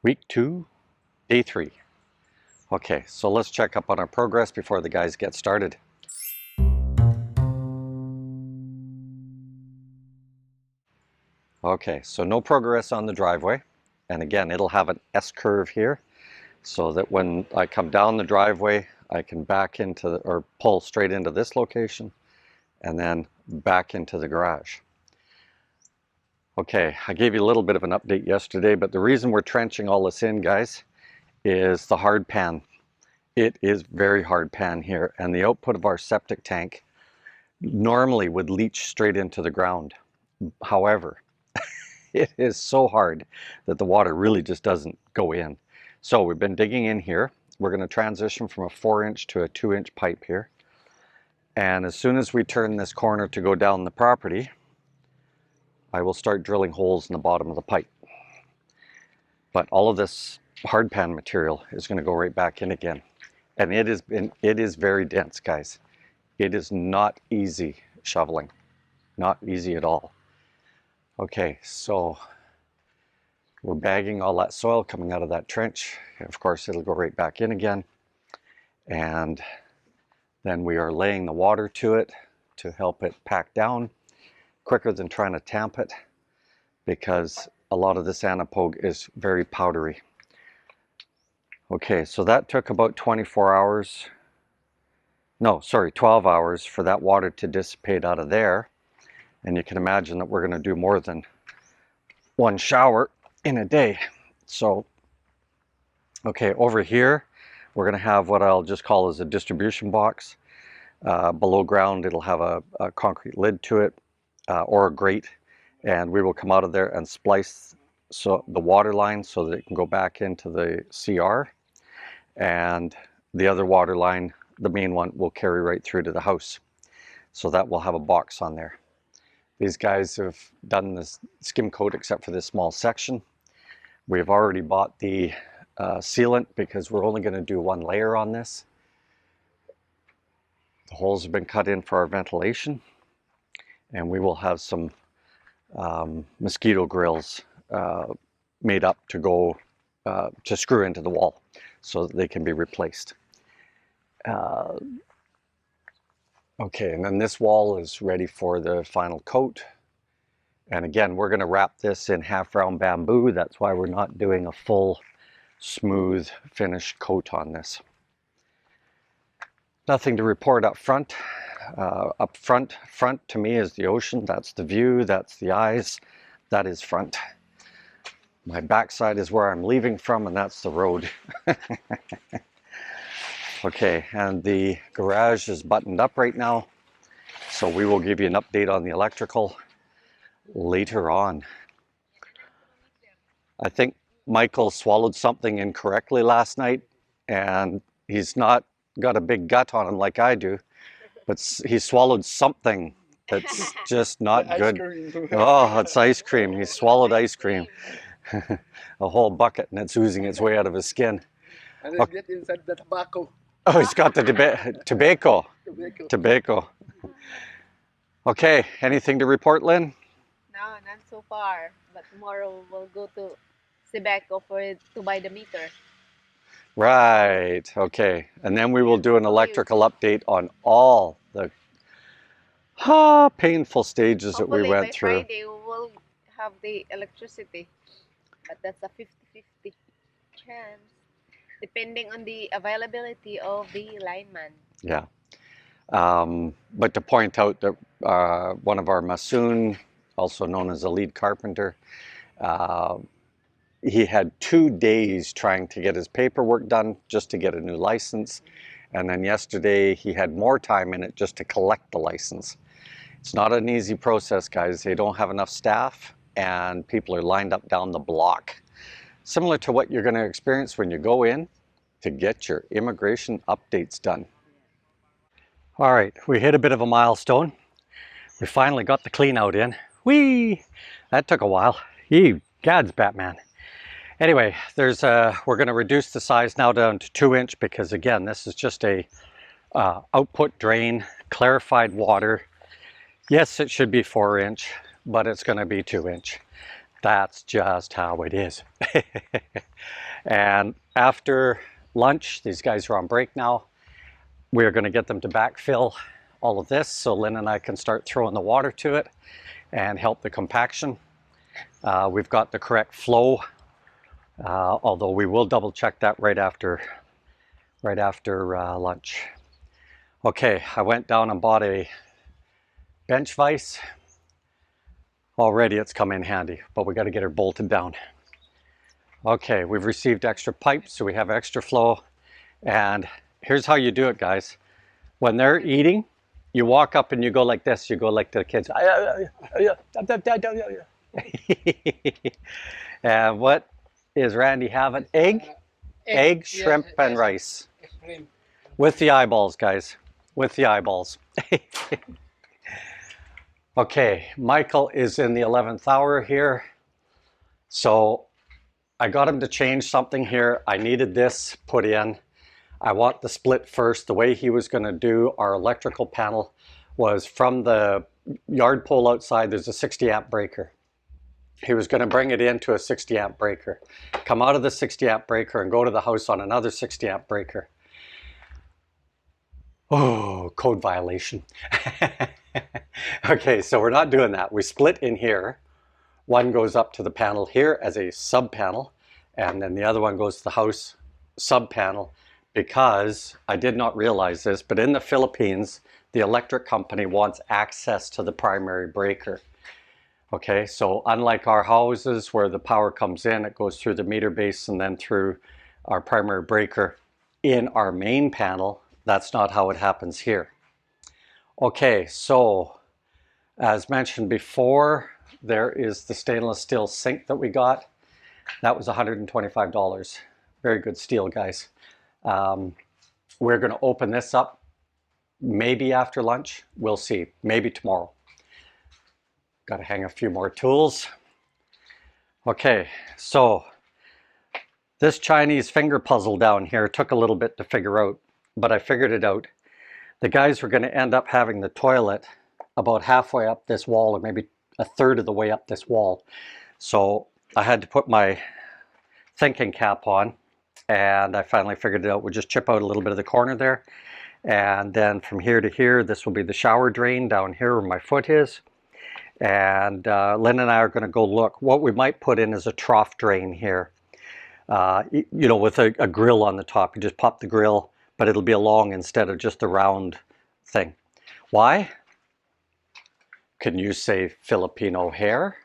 Week 2, day 3. Okay, so let's check up on our progress before the guys get started. Okay, so no progress on the driveway. And again, it'll have an S-curve here so that when I come down the driveway, I can back into or pull straight into this location and then back into the garage. Okay, I gave you a little bit of an update yesterday, but the reason we're trenching all this in, guys, is the hard pan. It is very hard pan here, and the output of our septic tank normally would leach straight into the ground. However, it is so hard that the water really just doesn't go in. So we've been digging in here. We're going to transition from a 4-inch to a 2-inch pipe here. And as soon as we turn this corner to go down the property, I will start drilling holes in the bottom of the pipe. But all of this hard pan material is going to go right back in again. And it is very dense, guys. It is not easy shoveling. Not easy at all. Okay, so we're bagging all that soil coming out of that trench. Of course, it'll go right back in again. And then we are laying the water to it to help it pack down quicker than trying to tamp it, because a lot of this anapogue is very powdery. Okay, so that took about 24 hours. No, sorry, 12 hours for that water to dissipate out of there. And you can imagine that we're going to do more than one shower in a day. So, okay, over here, we're going to have what I'll just call as a distribution box. Below ground, it'll have a concrete lid to it, or a grate. And we will come out of there and splice the water line so that it can go back into the CR. And the other water line, the main one, will carry right through to the house. So that will have a box on there. These guys have done this skim coat except for this small section. We've already bought the sealant because we're only going to do one layer on this. The holes have been cut in for our ventilation. And we will have some mosquito grills made up to go to screw into the wall so that they can be replaced. Okay, and then this wall is ready for the final coat. And again, we're going to wrap this in half-round bamboo. That's why we're not doing a full, smooth, finished coat on this. Nothing to report up front. Front to me is the ocean. That's the view. That's the eyes. That is front. My backside is where I'm leaving from, and that's the road. Okay, and the garage is buttoned up right now, so we will give you an update on the electrical later on. I think Michael swallowed something incorrectly last night, and he's not got a big gut on him like I do, but he swallowed something that's just not good. Oh, it's ice cream. He swallowed ice cream. A whole bucket, and it's oozing its way out of his skin. And it gets inside the tobacco. Oh, he's got the tobacco. Tobacco. Okay, anything to report, Lynn? No, not so far. But tomorrow we'll go to Sebeco to buy the meter. Right, okay. And then we will do an electrical update on all the painful stages that we went through. Hopefully by Friday we will have the electricity. But that's a 50-50 chance, depending on the availability of the lineman. Yeah. But to point out that one of our masoon, also known as a lead carpenter, he had 2 days trying to get his paperwork done just to get a new license. And then yesterday he had more time in it just to collect the license. It's not an easy process, guys. They don't have enough staff, and people are lined up down the block. Similar to what you're going to experience when you go in to get your immigration updates done. All right, we hit a bit of a milestone. We finally got the clean out in. Whee! That took a while. God's Batman. Anyway, we're going to reduce the size now down to 2-inch because, again, this is just a output drain, clarified water. Yes, it should be 4-inch, but it's going to be 2-inch. That's just how it is. And after lunch, these guys are on break now. We're going to get them to backfill all of this so Lynn and I can start throwing the water to it and help the compaction. We've got the correct flow, although we will double check that right after lunch. Okay, I went down and bought a bench vise. Already it's come in handy, but we got to get her bolted down. Okay, we've received extra pipes, so we have extra flow. And here's how you do it, guys. When they're eating, you walk up and you go like this. You go like the kids. And what is Randy having? Egg, shrimp, and rice. With the eyeballs, guys. With the eyeballs. Okay, Michael is in the 11th hour here. So I got him to change something here. I needed this put in. I want the split first. The way he was going to do our electrical panel was from the yard pole outside, there's a 60 amp breaker. He was going to bring it into a 60 amp breaker, come out of the 60 amp breaker and go to the house on another 60 amp breaker. Oh, code violation. Okay, so we're not doing that. We split in here. One goes up to the panel here as a sub panel, and then the other one goes to the house sub panel, because I did not realize this, but in the Philippines, the electric company wants access to the primary breaker. Okay, so unlike our houses where the power comes in, it goes through the meter base and then through our primary breaker. In our main panel, that's not how it happens here. Okay, so as mentioned before, there is the stainless steel sink that we got. That was $125. Very good steel, guys. We're going to open this up maybe after lunch. We'll see. Maybe tomorrow. Got to hang a few more tools. Okay, so this Chinese finger puzzle down here took a little bit to figure out, but I figured it out. The guys were going to end up having the toilet about halfway up this wall, or maybe a third of the way up this wall. So I had to put my thinking cap on, and I finally figured it out. We'll just chip out a little bit of the corner there, and then from here to here, this will be the shower drain down here where my foot is. And Lynn and I are going to go look. What we might put in is a trough drain here, you know, with a grill on the top. You just pop the grill, but it'll be a long instead of just a round thing. Why? Can you say Filipino hair?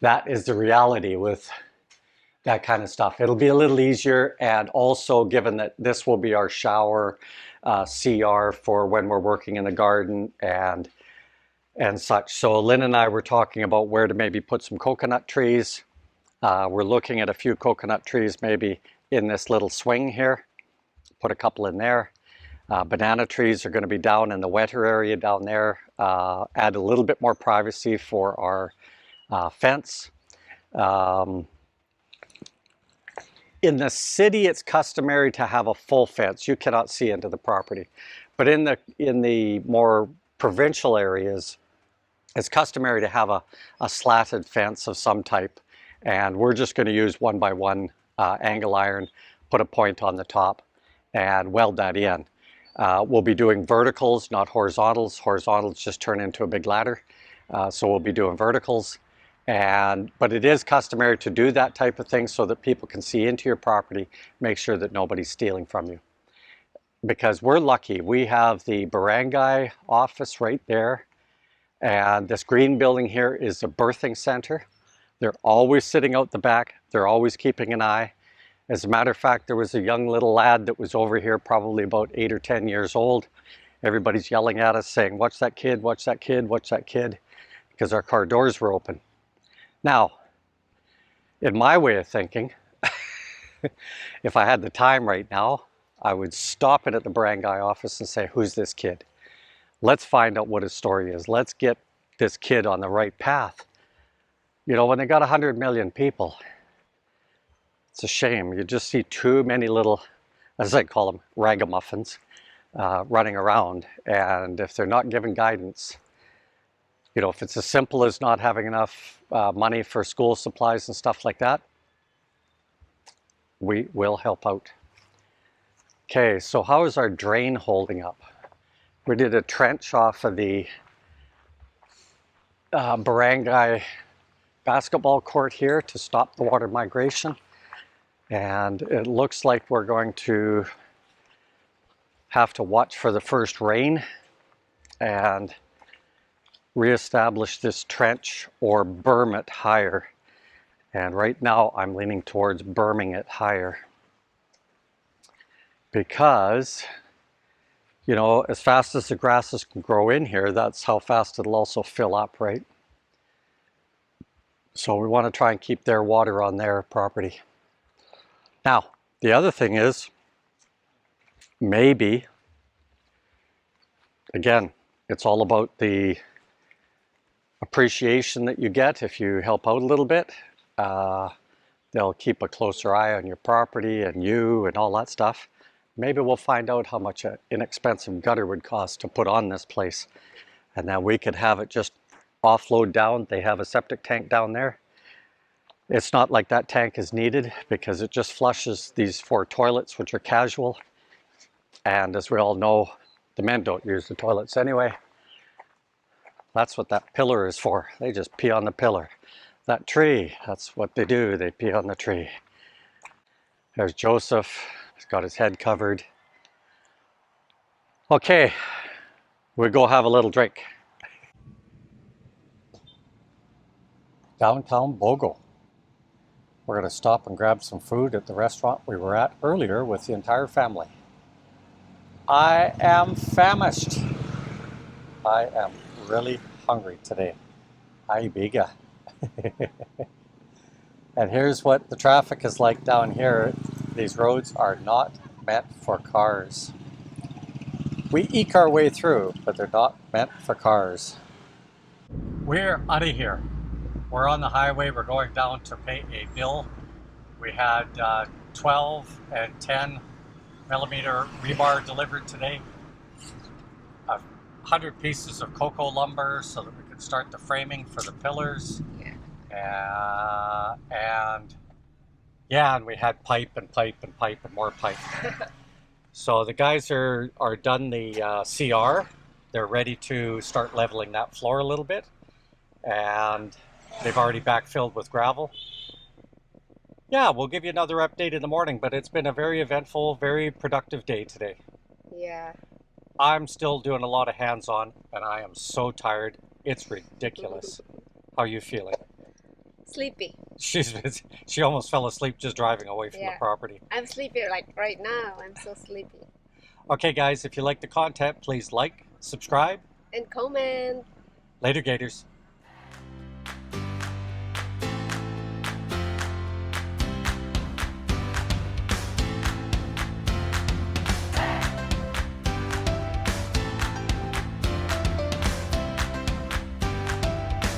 That is the reality with that kind of stuff. It'll be a little easier, and also given that this will be our shower CR for when we're working in the garden and such. So Lynn and I were talking about where to maybe put some coconut trees. We're looking at a few coconut trees maybe in this little swing here. Put a couple in there. Banana trees are going to be down in the wetter area down there. Add a little bit more privacy for our fence. In the city, it's customary to have a full fence. You cannot see into the property. But in the more provincial areas, it's customary to have a slatted fence of some type. And we're just going to use 1x1 angle iron, put a point on the top, and weld that in. We'll be doing verticals, not horizontals. Horizontals just turn into a big ladder. So we'll be doing verticals. But it is customary to do that type of thing so that people can see into your property, make sure that nobody's stealing from you. Because we're lucky. We have the barangay office right there. And this green building here is a birthing center. They're always sitting out the back. They're always keeping an eye. As a matter of fact, there was a young little lad that was over here, probably about 8 or 10 years old. Everybody's yelling at us saying, "Watch that kid, watch that kid, watch that kid," because our car doors were open. Now, in my way of thinking, if I had the time right now, I would stop it at the barangay office and say, "Who's this kid? Let's find out what his story is. Let's get this kid on the right path." You know, when they got 100 million people, it's a shame. You just see too many little, as I call them, ragamuffins running around. And if they're not given guidance, You know, if it's as simple as not having enough money for school supplies and stuff like that, we will help out. Okay, so how is our drain holding up? We did a trench off of the barangay basketball court here to stop the water migration. And it looks like we're going to have to watch for the first rain and reestablish this trench or berm it higher. And right now I'm leaning towards berming it higher because, you know, as fast as the grasses can grow in here, that's how fast it'll also fill up, right? So we want to try and keep their water on their property. Now, the other thing is, maybe, again, it's all about the appreciation that you get if you help out a little bit. They'll keep a closer eye on your property and you and all that stuff. Maybe we'll find out how much an inexpensive gutter would cost to put on this place. And then we could have it just offload down. They have a septic tank down there. It's not like that tank is needed because it just flushes these 4 toilets, which are casual. And as we all know, the men don't use the toilets anyway. That's what that pillar is for. They just pee on the pillar. That tree, that's what they do. They pee on the tree. There's Joseph. He's got his head covered. Okay, we'll go have a little drink. Downtown Bogo. We're going to stop and grab some food at the restaurant we were at earlier with the entire family. I am famished. I am really hungry today. Ay biga. And here's what the traffic is like down here. These roads are not meant for cars. We eke our way through, but they're not meant for cars. We're out of here. We're on the highway. We're going down to pay a bill. We had 12 and 10 millimeter rebar delivered today. 100 pieces of cocoa lumber so that we could start the framing for the pillars. And we had pipe and more pipe. So the guys are done the CR. They're ready to start leveling that floor a little bit. And they've already backfilled with gravel. Yeah, we'll give you another update in the morning, but it's been a very eventful, very productive day today. Yeah. I'm still doing a lot of hands-on, and I am so tired. It's ridiculous. How are you feeling? Sleepy. She almost fell asleep just driving away from the property. I'm sleepy like right now. I'm so sleepy. Okay, guys, if you like the content, please like, subscribe, and comment. Later, Gators.